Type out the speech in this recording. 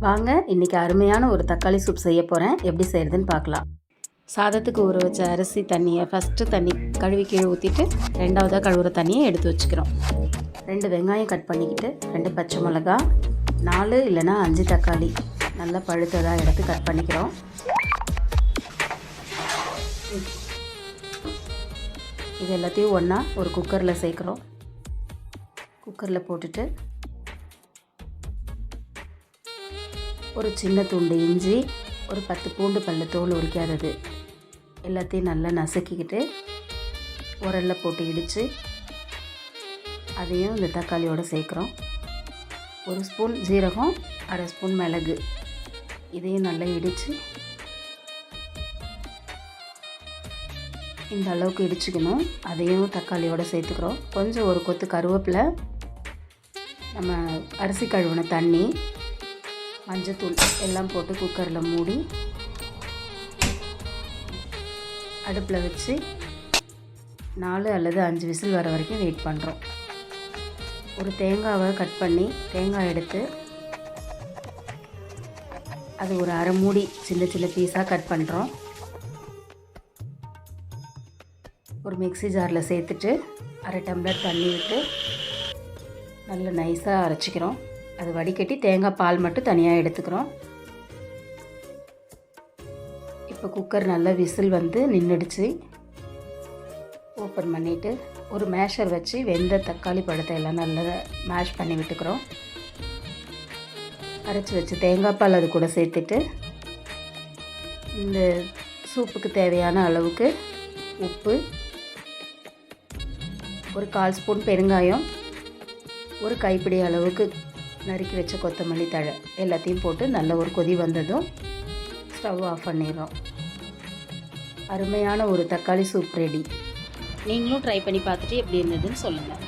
வாங்க இன்றைக்கி அருமையான ஒரு தக்காளி சூப் செய்ய போகிறேன். எப்படி செய்கிறதுன்னு பார்க்கலாம். சாதத்துக்கு ஊற வச்ச அரிசி தண்ணியை ஃபஸ்ட்டு தண்ணி கழுவி கீழே ஊற்றிட்டு ரெண்டாவதாக கழுவுற தண்ணியை எடுத்து வச்சுக்கிறோம். 2 வெங்காயம் கட் பண்ணிக்கிட்டு 2 பச்சை மிளகா 4 இல்லைனா 5 தக்காளி நல்லா பழுத்ததாக எடுத்து கட் பண்ணிக்கிறோம். இது எல்லாத்தையும் ஒன்றா ஒரு குக்கரில் சேர்க்குறோம். குக்கரில் போட்டுட்டு ஒரு சின்ன துண்டு இஞ்சி, ஒரு 10 பூண்டு பல்லு தோல் உரிக்காதது எல்லாத்தையும் நல்லா நசுக்கிக்கிட்டு உரலில் போட்டு இடித்து அதையும் இந்த தக்காளியோடு சேர்க்குறோம். 1 ஸ்பூன் ஜீரகம், 1/2 ஸ்பூன் மிளகு இதையும் நல்லா இடித்து இந்த அளவுக்கு இடிச்சுக்கணும். அதையும் தக்காளியோடு சேர்த்துக்கிறோம். கொஞ்சம் ஒரு கொத்து கருவேப்பிலை, நம்ம அரிசி கழுவின தண்ணி, மஞ்சத்தூள் எல்லாம் போட்டு குக்கரில் மூடி அடுப்பில் வச்சு 4 அல்லது 5 விசில் வர வரைக்கும் வெயிட் பண்ணுறோம். ஒரு தேங்காவை கட் பண்ணி தேங்காய் எடுத்து அது ஒரு அரை மூடி சின்ன சின்ன பீஸாக கட் பண்ணுறோம். ஒரு மிக்ஸி ஜாரில் சேர்த்துட்டு 1/2 டம்ளர் தண்ணி விட்டு நல்லா நைஸாக அரைச்சிக்கிறோம். அது வடிகட்டி தேங்காய் பால் மட்டும் தனியாக எடுத்துக்கிறோம். இப்போ குக்கர் நல்லா விசில் வந்து நின்றுடுச்சு. ஓப்பன் பண்ணிவிட்டு ஒரு மேஷர் வச்சு வெந்த தக்காளி பழத்தை எல்லாம் நல்லா மேஷ் பண்ணி விட்டுக்கிறோம். அரைச்சி வச்சு தேங்காய் பால் அது கூட சேர்த்துட்டு இந்த சூப்புக்கு தேவையான அளவுக்கு உப்பு, ஒரு 1/4 ஸ்பூன் பெருங்காயம், ஒரு கைப்பிடி அளவுக்கு நறுக்கி வச்ச கொத்தமல்லி தழை எல்லாத்தையும் போட்டு நல்ல ஒரு கொதி வந்ததும் ஸ்டவ் ஆஃப் பண்ணிடுறோம். அருமையான ஒரு தக்காளி சூப் ரெடி. நீங்களும் ட்ரை பண்ணி பார்த்துட்டு எப்படி இருந்ததுன்னு சொல்லுங்கள்.